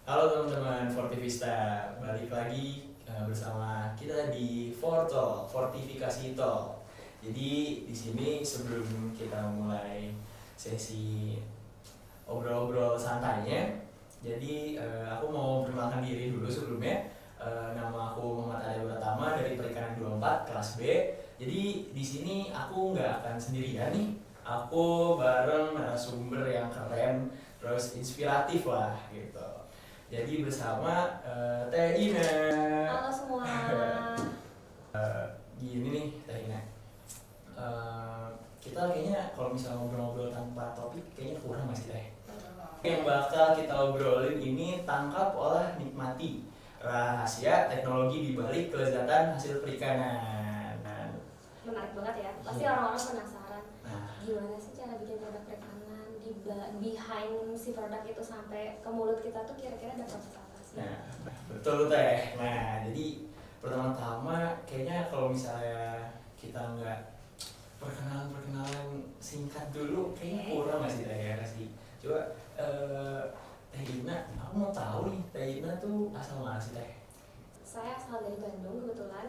Halo teman-teman Fortivista, balik lagi bersama kita di Fortol, Fortifikasi Tol. Jadi di sini sebelum kita mulai sesi obrol-obrol santainya, jadi aku mau perkenalkan diri dulu sebelumnya. Nama aku Muhammad Adel Pratama dari Perikanan 24 kelas B. Jadi di sini aku nggak akan sendirian nih. Aku bareng narasumber yang keren, terus inspiratif lah gitu. Jadi bersama Teh Ina. Halo semua. Gini nih Teh Ina. Kita kayaknya kalau misalnya ngobrol-ngobrol tanpa topik kayaknya kurang masih Teh. Yang bakal kita obrolin ini tangkap, olah, nikmati rahasia teknologi di balik kelezatan hasil perikanan. Menarik banget ya. Pasti Iya. orang-orang penasaran. Nah, Gimana sih cara bikin produk perikanan behind si produk itu sampai ke mulut kita tuh kira-kira ada proses apa sih? Nah, betul Teh. Nah, jadi pertama-tama kayaknya kalau misalnya kita nggak perkenalan singkat dulu kayaknya kurang nggak sih Teh ya sih. Coba Teh Ina, aku mau tahu nih Teh Ina tuh asal mana sih Teh? Saya asal dari Bandung kebetulan.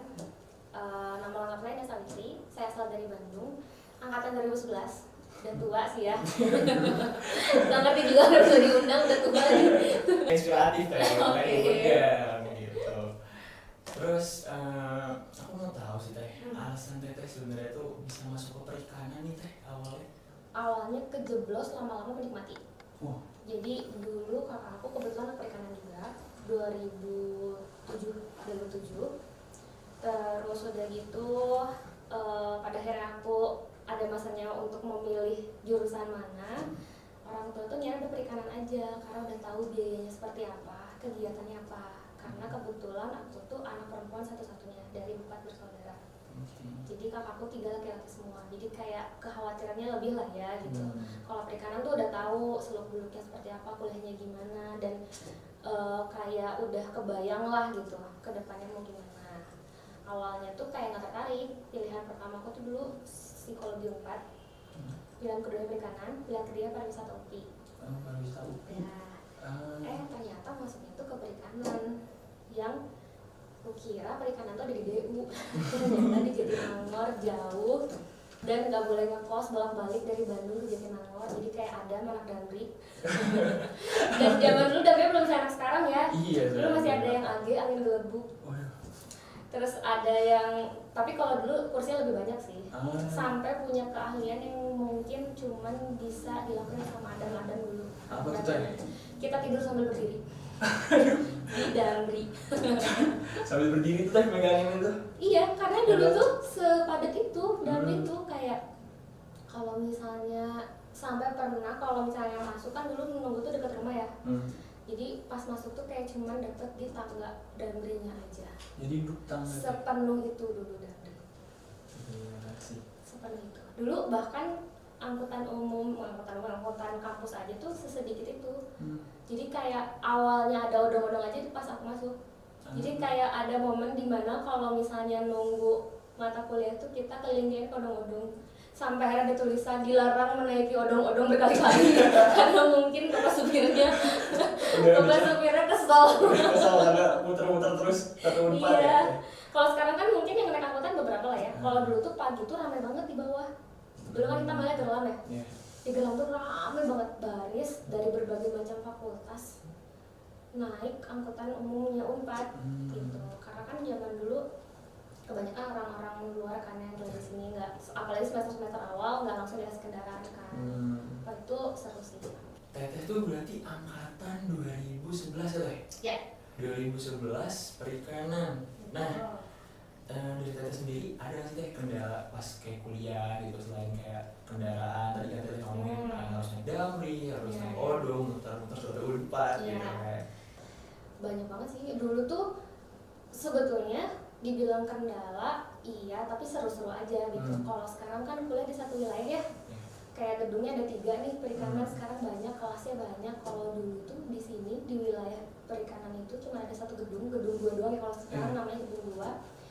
Nama lengkap saya Ina Sawitri. Saya asal dari Bandung. Angkatan 2011. Udah tua sih ya. Gak ngerti juga harus diundang, udah tua nih. Inspiratif Teh, Oke. kayak pegang gitu. Terus aku mau tahu sih Teh, alasan Teh sebenarnya tuh bisa masuk ke perikanan nih Teh awalnya. Awalnya kejeblos, lama-lama menikmati. Wah. Jadi dulu kakak aku kebetulan anak perikanan juga 2007. Terus udah gitu pada akhirnya aku ada masanya untuk memilih jurusan mana. Orang tua tuh nyari udah perikanan aja karena udah tahu biayanya seperti apa, kegiatannya apa. Karena kebetulan aku tuh anak perempuan satu-satunya dari 4 bersaudara. Jadi kakakku 3 laki-laki semua. Jadi kayak kekhawatirannya lebih lah ya gitu. Kalau perikanan tuh udah tahu seluk-beluknya seperti apa, kuliahnya gimana, dan kayak udah kebayang lah gitu ke depannya mau gimana. Awalnya tuh kayak nggak tertarik. Pilihan pertama aku tuh dulu psikologi 4, pilihan kedua perikanan, pilihan ketiga pariwisata UPI. Pariwisata UPI. Ya, ternyata masuknya tuh ke perikanan yang kukira perikanan tuh ada di DU. Ternyata di Jatinangor jauh dan nggak boleh ngekos bolak-balik dari Bandung ke Jatinangor, jadi kayak ada anak Damri. Dan zaman dulu Damri belum seenak sekarang ya. Iya, Dulu masih ada yang AG, angin gelembung. Terus ada yang, tapi kalau dulu kursinya lebih banyak sih. Sampai punya keahlian yang mungkin cuman bisa dilakukan sama Adam dulu. Apa tuh Teh? Kita tidur sambil berdiri. Di Damri. Sambil berdiri tuh Teh megangin itu. Iya, karena dulu tuh sepadat itu, Damri tuh kayak kalau misalnya sampai pernah kalau misalnya masuk kan dulu nunggu tuh dekat rumah ya. Jadi pas masuk tuh kayak cuman dapet di tangga Damrinya aja. Jadi duduk tangga. Sepenuh itu dulu Damri. Iya sih. Sepenuh itu. Dulu bahkan angkutan kampus aja tuh sesedikit itu. Jadi kayak awalnya ada odong-odong aja pas aku masuk. Jadi kayak ada momen dimana kalau misalnya nunggu mata kuliah tuh kita kelilingin ke odong-odong. Sampai akhirnya ada tulisan dilarang menaiki odong-odong berkali-kali karena mungkin bapak supirnya kesel. Kesel karena muter-muter terus satu unpad Iya. ya. Kalau sekarang kan mungkin yang naik angkutan beberapa lah ya. Kalau dulu tuh pagi tuh ramai banget di bawah. Dulu kan kita malah Gerlam ya. Iya. Di Gerlam tuh ramai banget, baris dari berbagai macam fakultas naik angkutan umumnya Unpad gitu. Karena kan zaman dulu kebanyakan orang-orang luar kan yang dari sini nggak, apalagi semester awal nggak langsung dikasih kendaraan kan. Itu seru sih. Teteh tuh berarti angkatan 2011 ya Teh? Ya. 2011 perikanan. Nah, dari Teteh sendiri ada nggak sih Teh kendala pas kayak kuliah gitu, selain kayak kendaraan tadi kan Teteh ngomongin harus naik Damri, harus naik odong, muter-muter suatu unpad gitu kayak. Banyak banget sih. Dulu tuh sebetulnya dibilang kendala, iya, tapi seru-seru aja gitu. Kalau sekarang kan kuliah di satu wilayah ya, kayak gedungnya ada 3 nih, perikanan sekarang banyak, kelasnya banyak. Kalau dulu tuh di sini di wilayah perikanan itu cuma ada 1 gedung 2 doang ya. Kalau sekarang namanya gedung 2,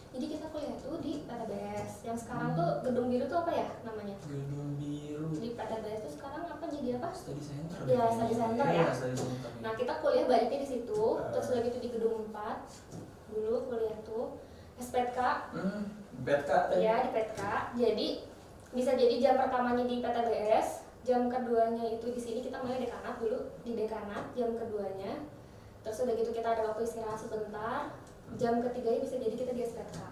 Jadi kita kuliah tuh di PTBS. Yang sekarang tuh gedung biru tuh apa ya namanya? Gedung biru. Di PTBS tuh sekarang apa jadi apa? Study center. Ya, study center ya. Study center. Nah, kita kuliah banyaknya di situ. Terus udah gitu di gedung 4. Dulu kuliah tuh SPTK. PTK. Iya, di PTK. Jadi bisa jadi jam pertamanya di PTBS, jam keduanya itu di sini kita mulai dekanat dulu di dekanat jam keduanya. Terus udah gitu kita ada waktu istirahat sebentar. Jam ketiganya bisa jadi kita di SPTK.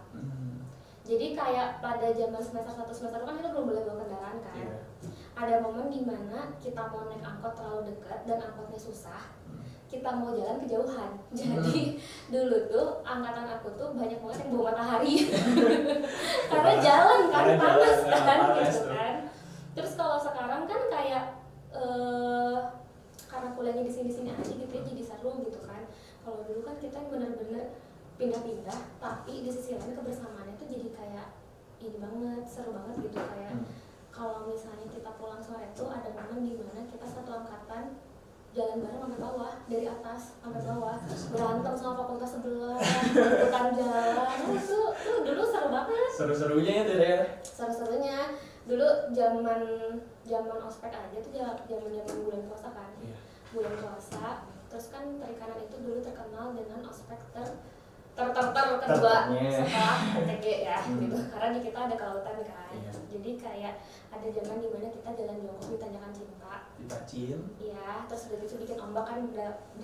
Jadi kayak pada zaman semester 1 semester 2 kan kita belum boleh bawa kendaraan kan. Yeah. Ada momen dimana kita mau naik angkot terlalu dekat dan angkotnya susah. Kita mau jalan kejauhan. Jadi dulu tuh angkatan aku tuh banyak banget yang bawa matahari. Karena jalan kan panas kan gitu kan. Terus kalau sekarang kan kayak karena kuliahnya di sini-sini aja gitu ya, jadi seru gitu kan. Kalau dulu kan kita bener-bener pindah-pindah, tapi di sisi lain kebersamaannya tuh jadi kayak ini banget, seru banget gitu kayak kalau misalnya kita pulang sore tuh ada momen di mana kita satu angkatan jalan bareng sampai bawah, dari atas sampai bawah, berantem sama fakultas sebelah, ikutan jalan. Itu dulu seru banget. Seru-serunya itu deh. Seru-serunya dulu zaman ospek aja tuh zaman bulan puasa kan. Iya. Bulan puasa, terus kan perikanan itu dulu terkenal dengan ospek kedua setelah PTG ya gitu, karena di kita ada kelautan kan. Iya. Jadi kayak ada zaman dimana kita jalan jongkok di Tanjakan Cinta. Dipacin. Iya, terus udah gitu bikin ombak kan,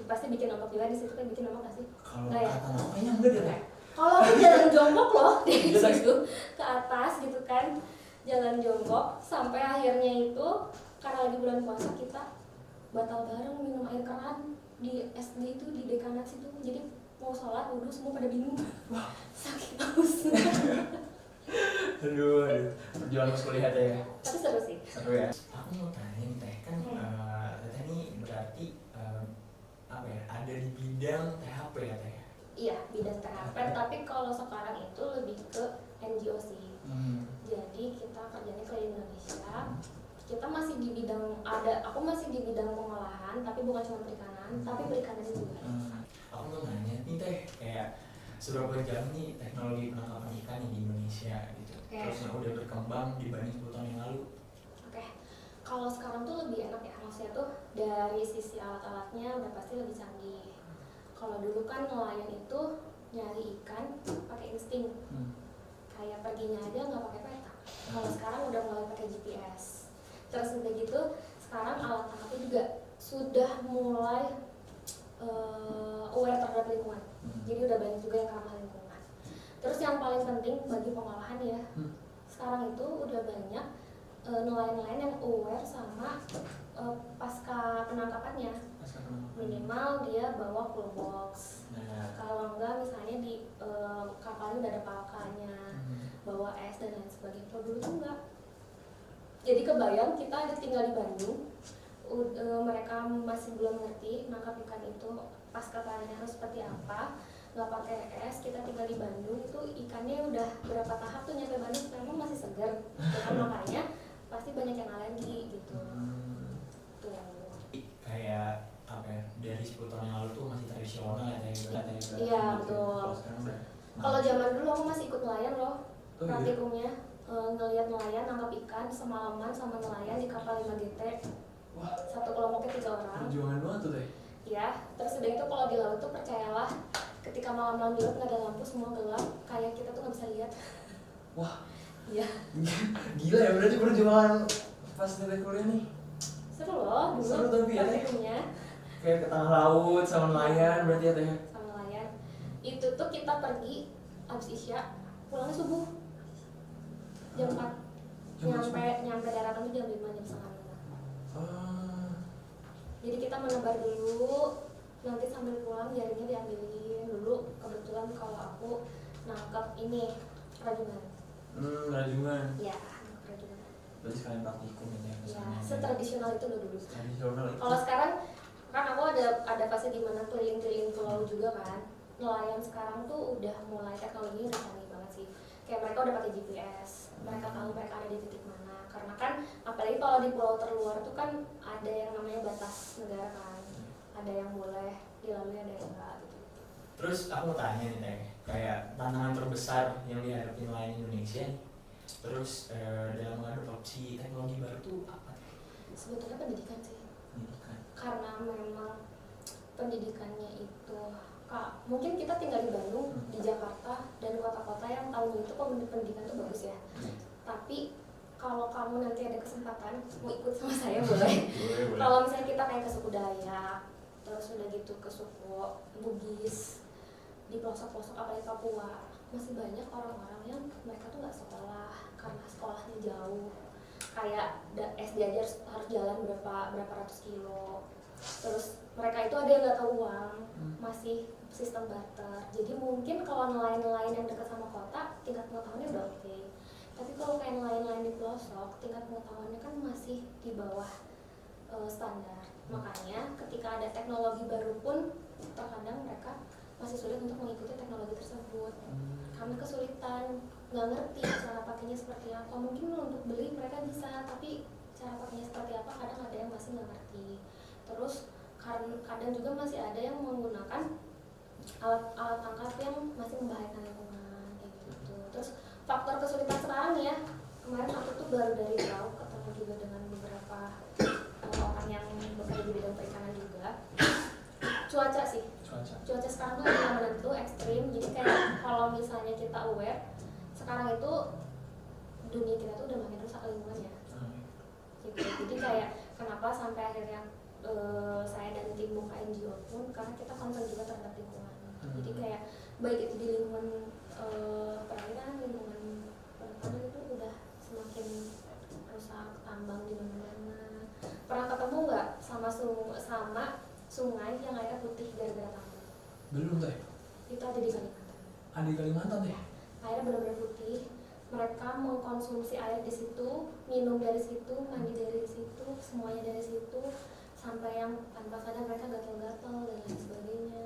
pasti bikin ombak juga di situ kan, bikin ombak nggak sih? Kalau Nggak ya? kata namanya enggak deh. Kalau aku jalan jongkok loh dari situ ke atas gitu kan, jalan jongkok sampai akhirnya itu karena lagi bulan puasa kita batal bareng minum air keran di SD itu di dekanat situ. Jadi mau sholat wudhu semua pada bingung. Wah, Sakit hausnya. aduh. Perjuangan pas kuliah deh. Tapi seru sih. Seru ya. Aku mau tanya nih teh, kan teteh ini berarti apa ya? Ada di bidang THP ya teh? Iya, bidang THP, tapi kalau sekarang itu lebih ke NGO sih. Jadi kita kerjanya keliling Indonesia. Kita masih di bidang aku masih di bidang pengolahan, tapi bukan cuma perikanan, tapi perikanan juga. Aku mau nanya nih teh, kayak seberapa jauh nih teknologi penangkapan ikan di Indonesia gitu. Terus yang udah berkembang dibanding 10 tahun yang lalu. Oke. Kalau sekarang tuh lebih enak ya, maksudnya tuh dari sisi alat-alatnya udah pasti lebih canggih. Kalau dulu kan nelayan itu nyari ikan pakai insting, kayak perginya aja nggak pakai peta. Kalau sekarang udah mulai pakai GPS. Terus udah gitu sekarang alat tangkapnya juga sudah mulai aware terhadap lingkungan. Jadi udah banyak juga yang ramah lingkungan. Terus yang paling penting bagi pengolahan ya, sekarang itu udah banyak nelayan-nelayan yang aware sama pasca penangkapannya. Minimal dia bawa cool box. Kalau enggak misalnya di kapalnya udah ada palkanya, bawa es dan lain sebagainya. Kalau dulu tuh enggak. Jadi kebayang kita ada tinggal di Bandung, mereka masih belum ngerti nangkap ikan itu pasca panennya harus seperti apa, nggak pakai es, kita tinggal di Bandung itu ikannya udah berapa tahap tuh nyampe Bandung memang masih segar, makanya pasti banyak yang alergi gitu. Tuh. Kayak apa ya, dari 10 tahun yang lalu tuh masih tradisional ya teh. Iya betul. Kalau zaman dulu aku masih ikut nelayan loh, praktikumnya. Ngelihat nelayan nangkap ikan semalaman sama nelayan di kapal 5GT. Wah, satu kelompoknya 3 orang. perjuangan banget tuh teh. Ya, terus udah itu kalau di laut tuh percayalah, ketika malam-malam di laut nggak ada lampu, semua gelap, kayak kita tuh nggak bisa lihat. Wah, Iya. Gila ya berarti perjuangan pas teteh kuliah nih. Seru loh dulu. Seru tapi ya teh. Praktikumnya Kayak ke tengah laut sama nelayan berarti ya teh. sama nelayan. Itu tuh kita pergi abis isya, pulangnya subuh. Jam 4. Nyampe daratan tuh jam 5, jam setengah 5. Jadi kita menebar dulu, nanti sambil pulang jaringnya diambilin dulu. Kebetulan kalau aku nangkep ini rajungan. Rajungan. Iya, rajungan. Berarti sekalian praktikum ya. Ya, setradisional itu loh dulu. Tradisional itu. Kalau sekarang kan aku ada fase di mana keliling-keliling pulau juga kan. Nelayan sekarang tuh udah mulai teknologinya udah canggih banget sih. Kayak mereka udah pakai GPS, mereka tahu mereka ada di titik mana. Karena kan apalagi kalau di pulau terluar tuh kan ada yang namanya batas negara kan. Ada yang boleh dilalui, ada yang enggak gitu. Terus aku mau tanya nih teh, kayak tantangan terbesar yang dihadapi nelayan Indonesia nih. Terus dalam mengadopsi teknologi baru tuh apa? Sebetulnya pendidikan sih. Pendidikan. Karena memang pendidikannya itu mungkin kita tinggal di Bandung, di Jakarta dan kota-kota yang tahunya itu pendidikan itu bagus ya. Tapi kalau kamu nanti ada kesempatan mau ikut sama saya boleh. Kalau misalnya kita kayak ke suku Dayak, terus udah gitu ke suku Bugis, di pelosok-pelosok apalagi Papua, masih banyak orang-orang yang mereka tuh nggak sekolah karena sekolahnya jauh. Kayak SD aja harus jalan berapa ratus kilo. Terus mereka itu ada yang nggak tahu uang, masih sistem barter. Jadi mungkin kalau nelayan-nelayan yang dekat sama kota, tingkat pengetahuannya udah oke. Tapi kalau kayak nelayan-nelayan di pelosok, tingkat pengetahuannya kan masih di bawah standar. Makanya ketika ada teknologi baru pun, terkadang mereka masih sulit untuk mengikuti teknologi tersebut. Kami kesulitan, nggak ngerti cara pakainya seperti apa. Mungkin untuk beli mereka bisa, tapi cara pakainya seperti apa kadang ada yang masih nggak ngerti. Terus kadang juga masih ada yang menggunakan alat tangkap yang masih membahayakan lingkungan kayak gitu. Terus faktor kesulitan sekarang ya, kemarin aku tuh baru dari Riau ketemu juga dengan beberapa orang yang bekerja di bidang perikanan juga. Cuaca sih. Cuaca sekarang tuh nggak menentu, ekstrim. Jadi kayak kalau misalnya kita aware, sekarang itu dunia kita tuh udah makin rusak lingkungannya. Gitu. Jadi kayak kenapa sampai akhirnya saya dan tim Muka NGO pun karena kita concern juga terhadap lingkungan. Jadi kayak baik itu di lingkungan perairan, lingkungan perairan itu udah semakin rusak, tambang di mana-mana. Pernah ketemu nggak sama sungai yang airnya putih gara-gara tambang? Belum teh. Itu ada di Kalimantan. Ada di Kalimantan teh. Airnya benar-benar putih. Mereka mengkonsumsi air di situ, minum dari situ, mandi dari situ, semuanya dari situ, sampai yang tanpa sadar mereka gatal-gatal dan lain sebagainya.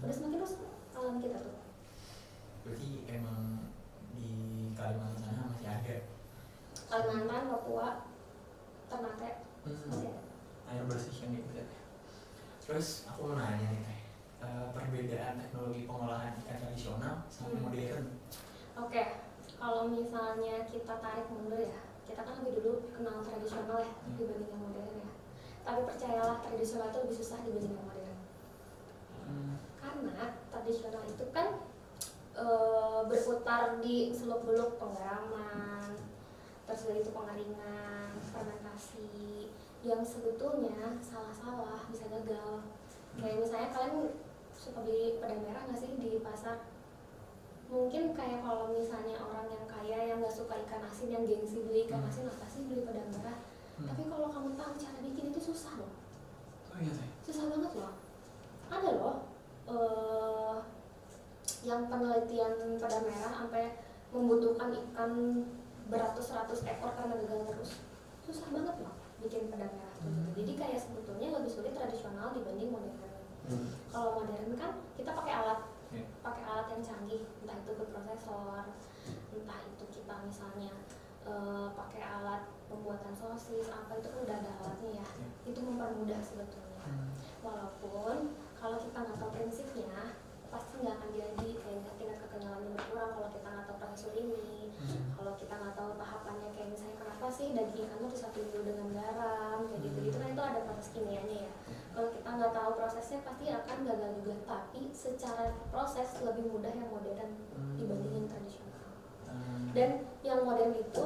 Udah semakin rusak alam kita tuh. Berarti emang di Kalimantan sana masih ada. Kalimantan, Papua, Ternate masih ada. Air bersih yang gitu ya. Terus aku mau nanya nih teh, perbedaan teknologi pengolahan ikan tradisional sama modern. Oke. Kalau misalnya kita tarik mundur ya, kita kan lebih dulu kenal tradisional ya dibanding yang modern ya. Tapi percayalah tradisional itu lebih susah dibanding yang modern. Karena tradisional itu kan berputar di seluk-beluk penggaraman, terus dari itu pengaringan, fermentasi, yang sebetulnya salah-salah bisa gagal. Kayak misalnya kalian suka beli pedang merah nggak sih di pasar? Mungkin kayak kalau misalnya orang yang kaya yang nggak suka ikan asin, yang gengsi beli ikan asin, apa sih beli pedang merah? Tapi kalau kamu tahu cara bikin itu susah loh. Oh iya teh. Susah banget loh. Ada loh yang penelitian pedang merah sampai membutuhkan ikan beratus-ratus ekor karena gagal terus. Susah banget loh bikin pedang merah tuh. Jadi kayak sebetulnya lebih sulit tradisional dibanding modern. Kalau modern kan kita pakai alat yang canggih, entah itu food processor, entah itu kita misalnya pakai alat pembuatan sosis, apa itu kan udah ada alatnya ya. Itu mempermudah sebetulnya. Walaupun kalau kita nggak tahu prinsipnya, pasti nggak akan jadi. Kayak tingkat kekenyalannya berkurang kalau kita nggak tahu proses ini. Kalau kita nggak tahu tahapannya, kayak misalnya kenapa sih daging ikan tuh disatuin dulu dengan garam, kayak gitu kan itu ada proses kimianya ya. Kalau kita nggak tahu prosesnya pasti akan gagal juga. Tapi secara proses lebih mudah yang modern dibanding yang tradisional. Dan yang modern itu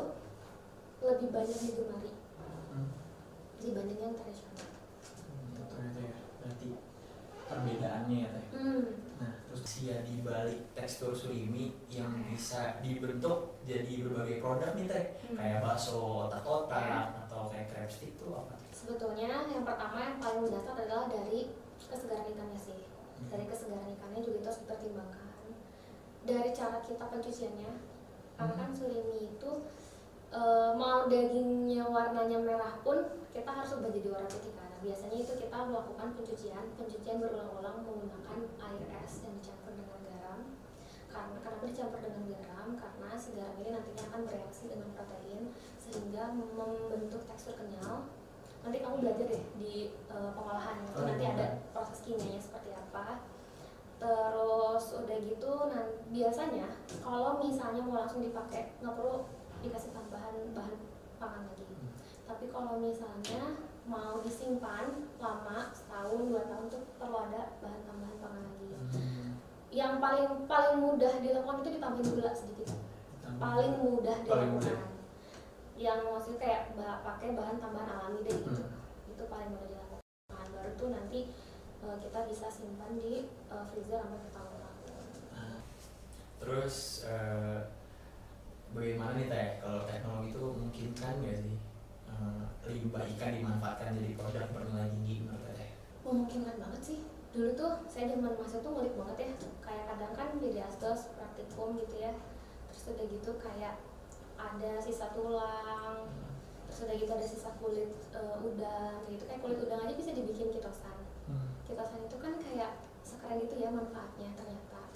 lebih banyak digemari dibanding yang tradisional. Ternyata ya, berarti perbedaannya ya teh. Nah, terus sia di balik tekstur surimi yang bisa dibentuk jadi berbagai produk nih teh, kayak bakso otak-otak atau kayak crab stick itu apa? Sebetulnya yang pertama yang paling mendasar adalah dari kesegaran ikannya sih. Dari kesegaran ikannya juga itu harus dipertimbangkan. Dari cara kita pencuciannya, karena kan surimi itu mau dagingnya warnanya merah pun kita harus ubah jadi warna putih kan. Biasanya itu kita melakukan pencucian berulang-ulang menggunakan air es yang dicampur dengan garam. Kenapa dicampur dengan garam? Karena si garam ini nantinya akan bereaksi dengan protein sehingga membentuk tekstur kenyal. Nanti kamu belajar deh di pengolahan itu nanti ada proses kimianya seperti apa. Terus udah gitu, nah biasanya kalau misalnya mau langsung dipakai nggak perlu dikasih tambahan bahan pangan lagi. Tapi kalau misalnya mau disimpan lama, setahun, 2 tahun tuh perlu ada bahan tambahan pangan lagi. Yang paling mudah dilakukan itu ditambahin gula sedikit. Paling mudah dilakukan. Yang maksudnya kayak pakai bahan tambahan alami deh gitu. Itu paling mudah dilakukan. Baru tuh nanti kita bisa simpan di freezer sampai bertahun-tahun. Terus bagaimana nih Teh, kalau teknologi itu memungkinkan nggak sih limbah ikan dimanfaatkan jadi produk bernilai tinggi menurut Teh? Memungkinkan banget sih. Dulu tuh saya zaman mahasiswa tuh ngulik banget ya, kayak kadang kan di Diastos praktikum gitu ya, terus udah gitu kayak ada sisa tulang, terus udah gitu ada sisa kulit udang gitu, kayak kulit udang aja bisa dibikin kitosan. Kitosan itu kan kayak sekeren itu ya manfaatnya ternyata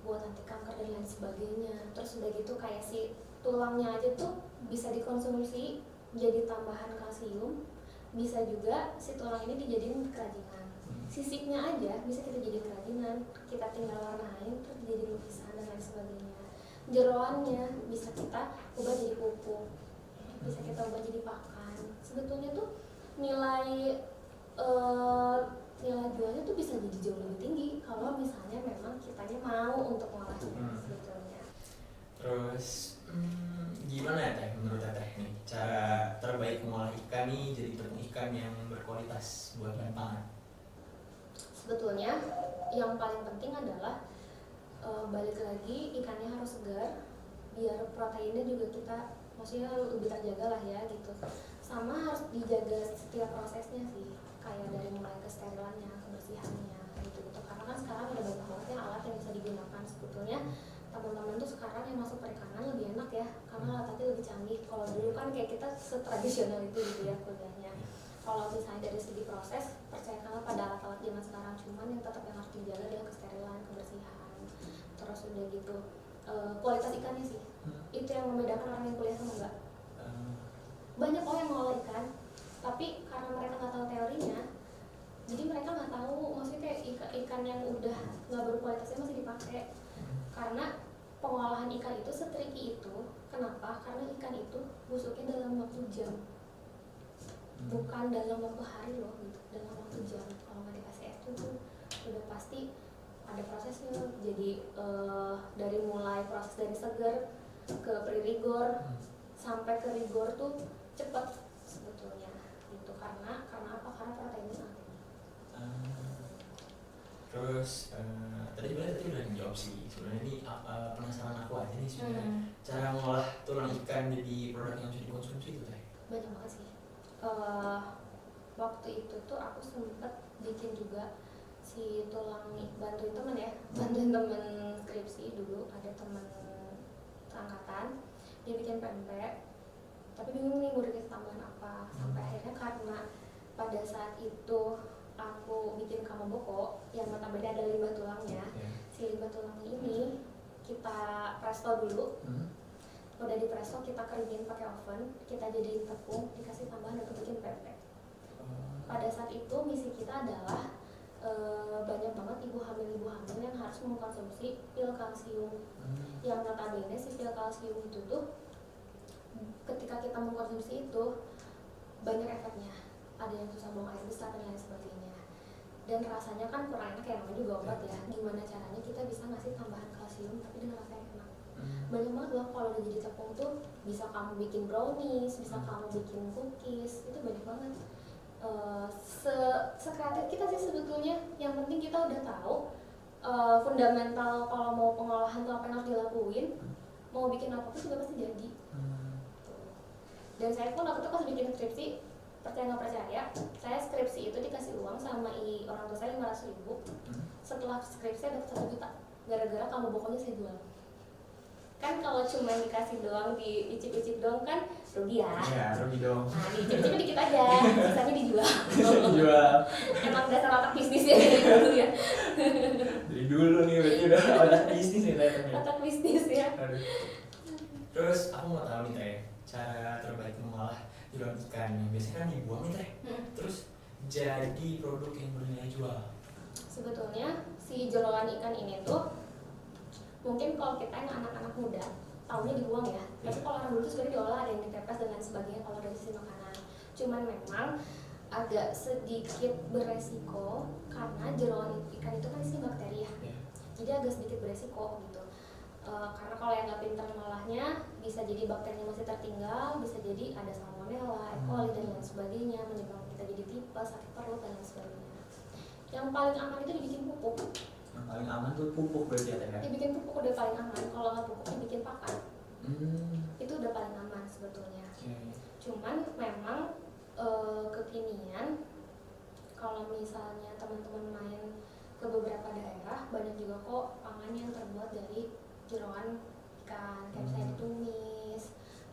buat anti kanker dan lain sebagainya. Terus udah gitu kayak si tulangnya aja tuh bisa dikonsumsi jadi tambahan kalsium, bisa juga si tulang ini dijadiin kerajinan. Sisiknya aja bisa kita jadiin kerajinan, kita tinggal warnain terus jadi lukisan dan lain sebagainya. Jeroannya bisa kita ubah jadi pupuk, bisa kita ubah jadi pakan. Sebetulnya tuh nilai jualnya tuh bisa jadi jauh lebih tinggi kalau misalnya memang kitanya mau untuk mengolahnya sebetulnya. Terus gimana ya Teh menurut Teh nih cara terbaik mengolah ikan nih jadi tepung ikan yang berkualitas buat bahan pangan? Sebetulnya yang paling penting adalah balik lagi ikannya harus segar biar proteinnya juga kita maksudnya lebih terjaga lah ya gitu. Sama harus dijaga setiap prosesnya sih, kayak dari mulai kesterilannya, kebersihannya gitu. Karena kan sekarang ada banyak banget ya alat yang bisa digunakan. Sebetulnya teman-teman tuh sekarang yang masuk perikanan lebih enak ya, karena alatnya lebih canggih. Kalau dulu kan kayak kita setradisional itu gitu ya kuliahnya. Kalau misalnya dari segi proses, percayakanlah pada alat-alat zaman sekarang, cuman yang tetap yang harus dijaga adalah kesterilan, kebersihan. Terus udah gitu kualitas ikannya sih, itu yang membedakan orang yang kuliah sama enggak. Banyak orang yang mengolah ikan, tapi karena mereka nggak tahu teorinya, jadi mereka nggak tahu maksudnya kayak ikan yang udah nggak berkualitasnya masih dipakai. Karena pengolahan ikan itu setriki itu, kenapa? Karena ikan itu busuknya dalam waktu jam, bukan dalam waktu hari loh, gitu. Dalam waktu jam. Kalau nggak dikasih air itu udah pasti ada prosesnya. Jadi dari mulai proses dari segar ke pre-rigor sampai ke rigor tuh cepat sebetulnya itu karena apa? Karena proteinnya sangat tinggi. Terus tadi udah dijawab sih. Sebenarnya ini penasaran aku aja nih sebenarnya cara mengolah tulang ikan jadi produk yang bisa dikonsumsi itu Teh. Banyak banget sih. Waktu itu tuh aku sempet bikin juga si tulang, bantuin temen skripsi dulu, ada temen seangkatan dia bikin pempek, tapi bingung nih mau dikasih tambahan apa. Sampai akhirnya karena pada saat itu aku bikin kamaboko yang notabene ada limbah tulangnya, si limbah tulangnya ini kita presto dulu. Udah di presto kita keringin pakai oven, kita jadiin tepung, dikasih tambahan untuk bikin pempek. Pada saat itu misi kita adalah banyak banget ibu hamil yang harus mengkonsumsi pil kalsium. Yang notabene si pil kalsium itu tuh ketika kita mengkonsumsi itu banyak efeknya. Ada yang susah buang air besar dan lain sebagainya. Dan rasanya kan kurang enak ya, namanya juga obat ya. Gimana caranya kita bisa ngasih tambahan kalsium tapi dengan rasa yang enak. Banyak banget loh kalau udah jadi tepung tuh, bisa kamu bikin brownies, bisa kamu bikin cookies, itu banyak banget. Sekreatif kita sih sebetulnya, yang penting kita udah tahu fundamental kalau mau pengolahan tuh apa yang harus dilakuin, mau bikin apa pun juga pasti jadi. Dan saya pun waktu itu pas bikin skripsi, percaya nggak percaya, saya skripsi itu dikasih uang sama orang tua saya 500.000. Setelah skripsi ada 1 juta, gara-gara kamu bokonya saya jual. Kan kalau cuma dikasih doang, diicip-icip doang kan rugi ya. Iya, rugi dong. Nah, diicip-icip dikit aja, sisanya dijual. Dijual. Emang dasar otak bisnisnya dari dulu ya. Dari dulu nih berarti udah otak bisnis nih Teh. Otak bisnis ya. Aduh. Terus aku mau tahu nih Teh, cara terbaik mengolah jeroan ikan nih. Biasanya kan dibuang nih Teh. Terus jadi produk yang bernilai jual. Sebetulnya si jeroan ikan ini tuh mungkin kalau kita yang anak-anak muda taunya dibuang ya, tapi kalau orang dulu tuh sebenarnya diolah, ada yang dipepes dan lain sebagainya kalau dari sisi makanan. Cuman memang agak sedikit beresiko karena jeroan ikan itu kan isinya bakteri ya, jadi agak sedikit beresiko gitu. Karena kalau yang nggak pintar ngolahnya bisa jadi bakterinya masih tertinggal, bisa jadi ada salmonella, E. coli dan lain sebagainya, menyebabkan kita jadi tipes, sakit perut dan lain sebagainya. Yang paling aman itu dibikin pupuk. Yang paling aman tuh pupuk berarti ya Teh? Dibikin pupuk udah paling aman. Kalau nggak pupuk dibikin pakan. Itu udah paling aman sebetulnya. Cuman memang kekinian kalau misalnya teman-teman main ke beberapa daerah banyak juga kok pangan yang terbuat dari jeroan ikan, kayak misalnya ditumis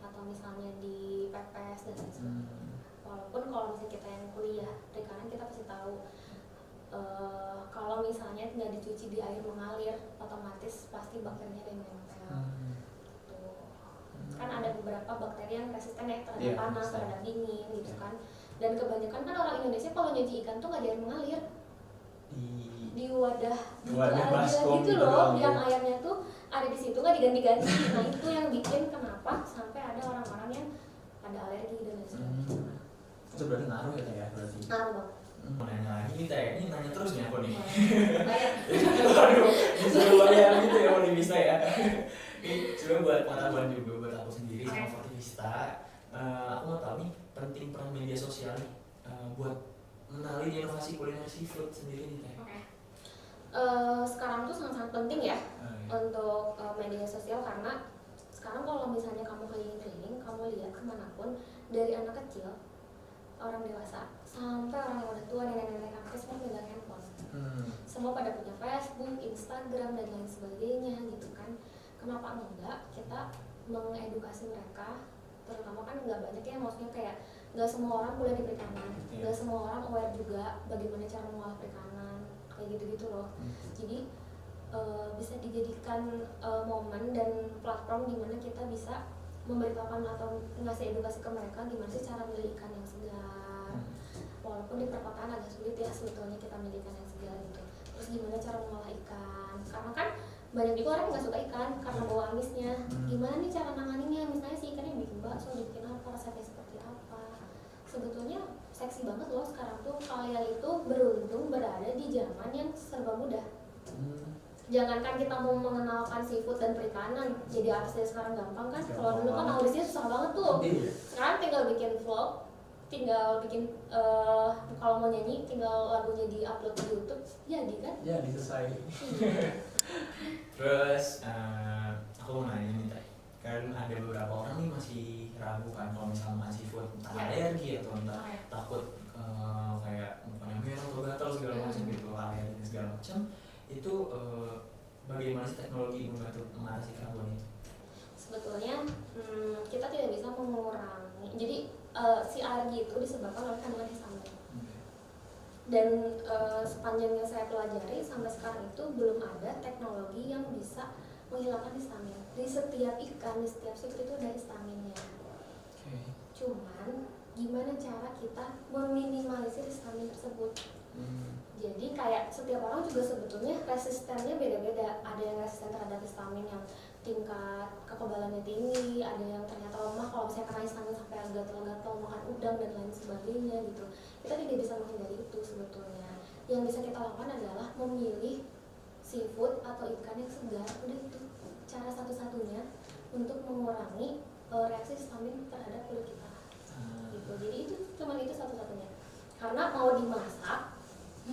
atau misalnya dipepes dan lain sebagainya. Walaupun kalau misalnya kita yang kuliah perikanan kita pasti tahu kalau misalnya nggak dicuci di air mengalir otomatis pasti bakterinya ada yang menempel. Tuh. Kan ada beberapa bakteri yang resisten ya terhadap panas, terhadap dingin gitu kan. Dan kebanyakan kan orang Indonesia kalau nyuci ikan tuh nggak ada yang mengalir di wadah baskom gitu loh, yang airnya tuh ada di situ nggak diganti-ganti. Nah itu yang bikin kenapa sampai ada orang-orang yang ada alergi dan lain sebagainya. Itu berarti ngaruh ya Teh ya berarti? Ngaruh banget. Mau nanya lagi nih Teh, ini nanya terus nih aku nih. Bayar. Waduh, disuruh bayar gitu ya mau bisa ya. Ini cuma buat pengetahuan juga buat aku sendiri sama Fortivista. Aku mau tahu nih penting peran media sosial nih buat mengenali inovasi kuliner seafood sendiri nih Teh. Sekarang tuh sangat-sangat penting ya untuk media sosial, karena sekarang kalau misalnya kamu keliling-keliling, kamu lihat kemanapun, dari anak kecil, orang dewasa, sampai orang yang udah tua, nenek-nenek kakek semua megang handphone. Semua pada punya Facebook, Instagram dan lain sebagainya gitu kan. Kenapa enggak kita mengedukasi mereka, terutama kan nggak banyak ya, maksudnya kayak nggak semua orang kuliah di perikanan, nggak semua orang aware juga bagaimana cara mengolah perikanan, kayak gitu-gitu loh. Jadi bisa dijadikan momen dan platform di mana kita bisa memberitahukan atau ngasih edukasi ke mereka gimana sih cara milih ikan yang segar. Walaupun di perkotaan agak sulit ya sebetulnya kita milih ikan yang segar gitu. Terus gimana cara mengolah ikan, karena kan banyak juga orang yang nggak suka ikan karena bau amisnya. Gimana nih cara nanganinnya, misalnya si ikannya bikin bakso, dibikin apa, rasanya seperti apa. Sebetulnya seksi banget loh sekarang tuh, kalian itu beruntung berada di zaman yang serba mudah. Jangankan kita mau mengenalkan seafood dan perikanan, jadi artis dari sekarang gampang kan. Kalau dulu kan audisinya susah banget tuh. Sekarang tinggal bikin vlog, tinggal bikin kalau mau nyanyi tinggal lagunya di-upload di YouTube, jadi kan? Jadi selesai. Terus aku mau nanya nih Teh, kan ada beberapa orang nih masih ragu kan kalau misalnya makan seafood, entah alergi atau entah takut kayak mukanya merah atau gatal segala macam gitu, alergi segala macam. Itu bagaimana sih teknologi membantu mengatasi keraguan itu? Sebetulnya kita tidak bisa mengurangi. Jadi si alergi itu disebabkan oleh kandungan histamin. Dan sepanjang yang saya pelajari sampai sekarang itu belum ada teknologi yang bisa menghilangkan histamin. Di setiap ikan, di setiap seafood itu ada histaminnya. Cuman gimana cara kita meminimalisir histamin tersebut? Jadi kayak setiap orang juga sebetulnya resistennya beda-beda. Ada yang resisten terhadap histamin yang tingkat kekebalannya tinggi, ada yang ternyata lemah kalau misalnya kena histamin sampai gatal-gatal makan udang dan lain sebagainya gitu. Kita tidak bisa menghindari itu sebetulnya. Yang bisa kita lakukan adalah memilih seafood atau ikan yang segar. Udah itu cara satu-satunya untuk mengurangi reaksi histamin terhadap kulit kita. Gitu. Jadi itu cuma itu satu-satunya. Karena mau dimasak,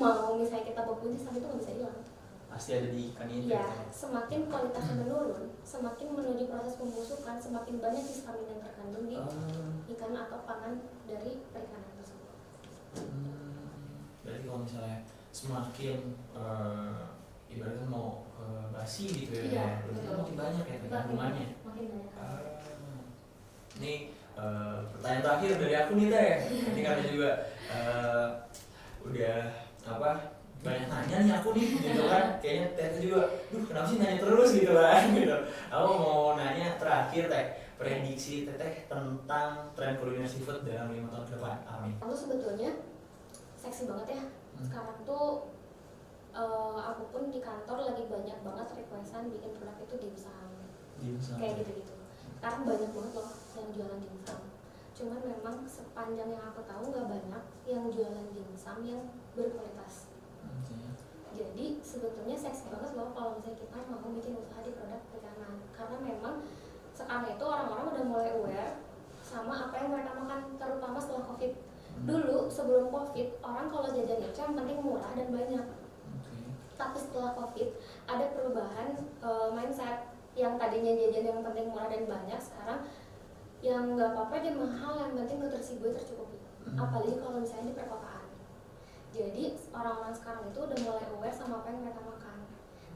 mau misalnya kita berbunyi histamin itu nggak bisa hilang. Pasti ada di ikan itu. Ya, semakin kualitasnya menurun, semakin menuju proses pembusukan, semakin banyak histamin yang terkandung di ikan atau pangan dari perikanan tersebut. Berarti kalau misalnya semakin ibaratnya mau basi gitu ya, berarti makin banyak ya kandungannya. Makin banyak. Ini pertanyaan terakhir dari aku nih Teh. Ini karena juga udah banyak nanya nih aku nih gitu kan, kayaknya Teh juga, kenapa sih nanya terus gitu kan gitu. Aku mau nanya terakhir Teh, prediksi Teteh tentang tren kuliner seafood dalam 5 tahun ke depan apa nih? Aku sebetulnya seksi banget ya. Sekarang tuh aku pun di kantor lagi banyak banget requestan bikin produk itu dimsum. Kayak gitu-gitu. Sekarang banyak banget loh yang jualan dimsum. Cuman memang sepanjang yang aku tahu nggak banyak yang jualan dimsum yang berkualitas. Jadi sebetulnya seksi banget loh kalau misalnya kita mau bikin usaha di produk perikanan, karena memang sekarang itu orang-orang udah mulai aware sama apa yang mereka makan, terutama setelah COVID. Dulu sebelum COVID orang kalau jajan itu yang penting murah dan banyak. Tapi setelah COVID ada perubahan mindset, yang tadinya jajan yang penting murah dan banyak, sekarang yang nggak apa-apa dia mahal, yang penting nutrisi gue tercukupi. Apalagi kalau misalnya di perkotaan. Jadi orang-orang sekarang itu udah mulai aware sama apa yang mereka makan.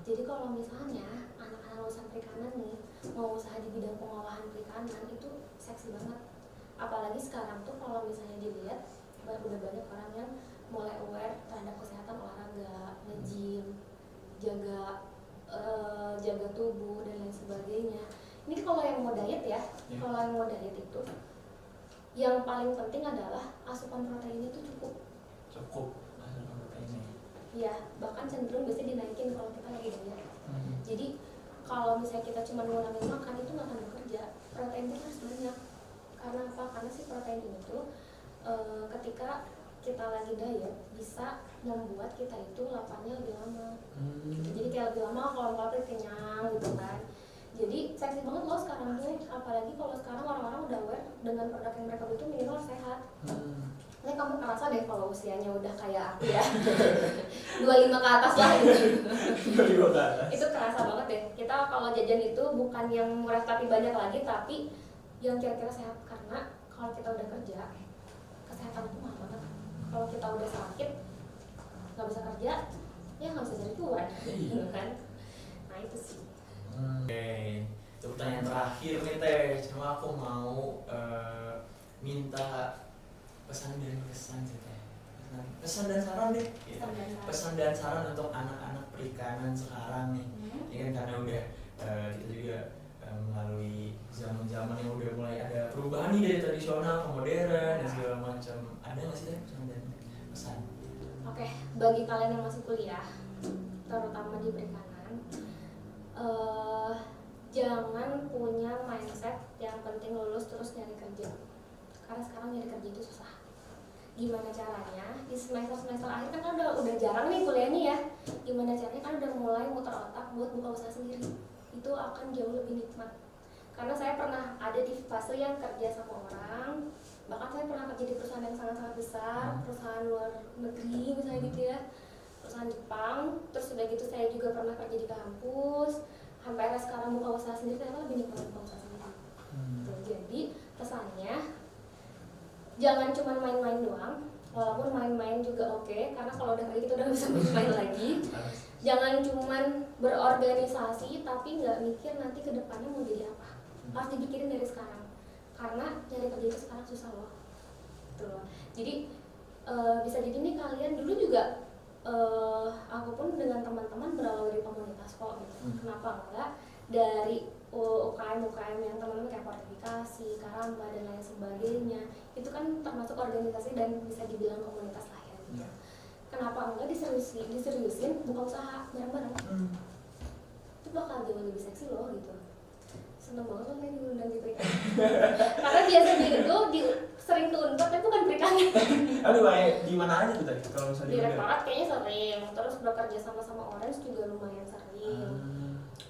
Jadi kalau misalnya anak-anak lulusan perikanan nih mau usaha di bidang pengolahan perikanan, itu seksi banget. Apalagi sekarang tuh kalau misalnya dilihat udah banyak orang yang mulai aware terhadap kesehatan olahraga, nge-gym, jaga tubuh dan lain sebagainya. Ini kalau yang mau diet ya, kalau yang mau diet itu yang paling penting adalah asupan proteinnya itu cukup asupan proteinnya. Ya, bahkan cenderung biasanya dinaikin kalau kita lagi diet. Jadi kalau misalnya kita cuma ngurangin makan itu nggak akan bekerja. Protein itu harus banyak. Karena apa? Karena si protein ini tuh ketika kita lagi diet bisa membuat kita itu laparnya lebih lama. Jadi kayak lebih lama kalau lapar kenyang gitu kan. Jadi seksi banget loh sekarang tuh, apalagi kalau sekarang orang-orang udah aware dengan produk yang mereka butuh minimal sehat. Ini kamu kerasa deh kalau usianya udah kayak aku ya 25 ke atas lah gitu. 25 ke atas. Itu kerasa banget deh. Kita kalau jajan itu bukan yang murah tapi banyak lagi, tapi yang kira-kira sehat. Karena kalau kita udah kerja, kesehatan itu mahal banget. Kalau kita udah sakit, nggak bisa kerja, ya nggak bisa cari cuan, gitu kan? Nah itu sih. Oke, itu pertanyaan terakhir nih Teh. Cuma aku mau minta pesan dan kesan sih Teh. Pesan dan saran deh. Gitu. Pesan dan saran untuk anak-anak perikanan sekarang nih. Ya kan karena udah kita juga melalui zaman-zaman yang udah mulai ada perubahan nih dari tradisional ke modern dan segala macam. Ada nggak sih Teh pesan dan pesan? Oke, bagi kalian yang masih kuliah, terutama di perikanan, jangan punya mindset yang penting lulus terus nyari kerja. Karena sekarang nyari kerja itu susah. Gimana caranya? Di semester akhir kan udah jarang nih kuliahnya ya. Gimana caranya kan udah mulai muter otak buat buka usaha sendiri. Itu akan jauh lebih nikmat. Karena saya pernah ada di fase yang kerja sama orang, bahkan saya pernah kerja di perusahaan yang sangat-sangat besar, perusahaan luar negeri misalnya gitu ya, perusahaan Jepang. Terus udah gitu saya juga pernah kerja di kampus. Sampai sekarang buka usaha sendiri, ternyata lebih nikmat buka usaha sendiri. Jadi pesannya jangan cuma main-main doang, walaupun main-main juga oke, karena kalau udah kayak gitu udah bisa main lagi. Jangan cuma berorganisasi tapi nggak mikir nanti kedepannya mau jadi apa. Harus dipikirin dari sekarang, karena nyari kerja itu sekarang susah loh. Tuh. Jadi bisa jadi nih kalian dulu juga aku pun dengan teman-teman berawal dari komunitas kok gitu. Kenapa enggak dari UKM yang teman-teman kayak fortifikasi, karamba dan lain sebagainya, itu kan termasuk organisasi dan bisa dibilang komunitas lah ya gitu. Kenapa enggak diseriusin buka usaha bareng-bareng? Itu bakal jauh lebih seksi loh gitu. Seneng banget loh kayak diundang di perikanan. Karena biasanya itu sering ke Unpad tapi bukan perikanan. Aduh, di mana aja tuh tadi kalau misalnya di Direktorat kayaknya sering, terus bekerja sama Orange juga lumayan sering.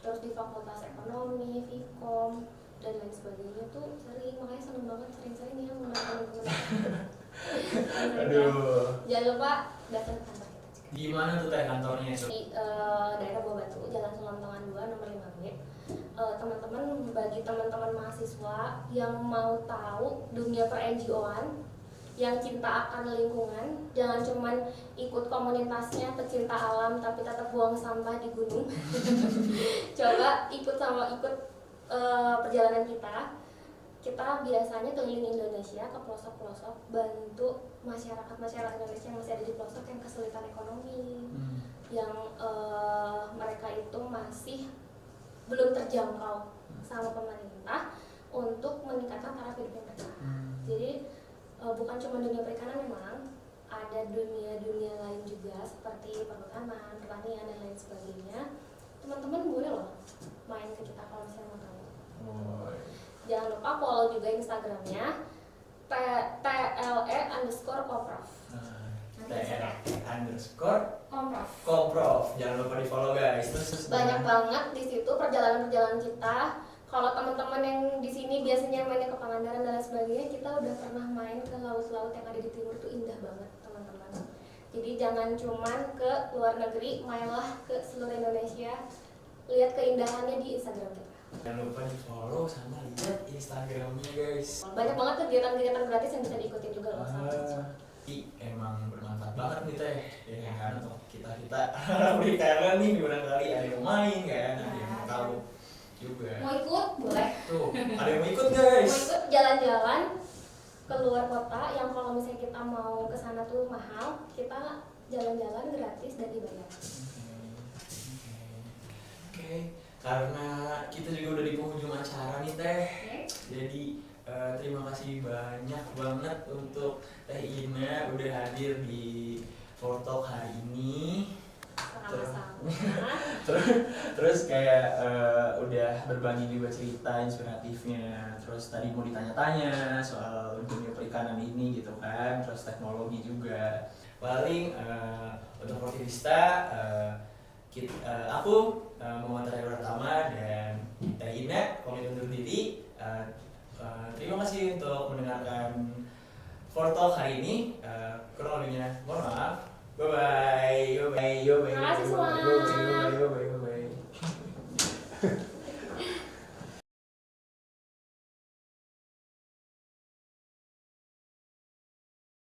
Terus di Fakultas Ekonomi, Vkom dan lain sebagainya tuh sering, makanya seneng banget sering-sering ya mengundang teman-teman. Aduh. Jangan lupa datang ke kantor kita juga. Di mana tuh Teh kantornya itu? Di daerah Buah Batu, Jalan Selontongan 2 nomor 5B. Teman-teman, bagi teman-teman mahasiswa yang mau tahu dunia per-NGO-an, yang cinta akan lingkungan, jangan cuman ikut komunitasnya pecinta alam tapi tetap buang sampah di gunung. Coba ikut perjalanan kita. Kita biasanya keliling Indonesia ke pelosok-pelosok, bantu masyarakat Indonesia yang masih ada di pelosok yang kesulitan ekonomi, yang mereka itu masih belum terjangkau sama pemerintah untuk meningkatkan taraf hidup mereka. Jadi bukan cuma dunia perikanan, memang ada dunia-dunia lain juga seperti perhutanan, pertanian dan lain sebagainya, teman-teman boleh loh main ke kita kalau misalnya mau tahu. Jangan lupa follow juga Instagramnya tle_koprof. tle_koprof. Jangan lupa di follow guys. Terus Banyak banget di situ perjalanan-perjalanan kita. Kalau teman-teman yang di sini biasanya mainnya ke Pangandaran dan lain sebagainya, kita udah pernah main ke laut-laut yang ada di timur tuh indah banget teman-teman. Jadi jangan cuman ke luar negeri, mainlah ke seluruh Indonesia. Lihat keindahannya di Instagram kita. Jangan lupa di follow sama lihat Instagramnya guys. Banyak banget kegiatan-kegiatan gratis yang bisa diikutin juga loh. Emang bermanfaat banget nih teh, ya kan untuk kita perikanan nih barangkali ada yang main kan, ada yang mau tahu juga. Mau ikut boleh. Tuh ada yang mau ikut guys. Mau ikut jalan-jalan ke luar kota yang kalau misalnya kita mau ke sana tuh mahal, kita jalan-jalan gratis dan dibayar. Oke. Karena kita juga udah di penghujung acara nih teh, jadi terima kasih banyak banget untuk Teh Ina udah hadir di Fortalk hari ini. Sama-sama. Terus kayak udah berbagi juga cerita inspiratifnya. Terus tadi mau ditanya-tanya soal dunia perikanan ini gitu kan. Terus teknologi juga. Paling untuk Fortivista aku Muhammad Rai Pratama dan Teh Ina pamit undur diri. Terima kasih untuk mendengarkan Fortalk hari ini. Kurang lebihnya mohon maaf. Bye bye. Terima kasih semua.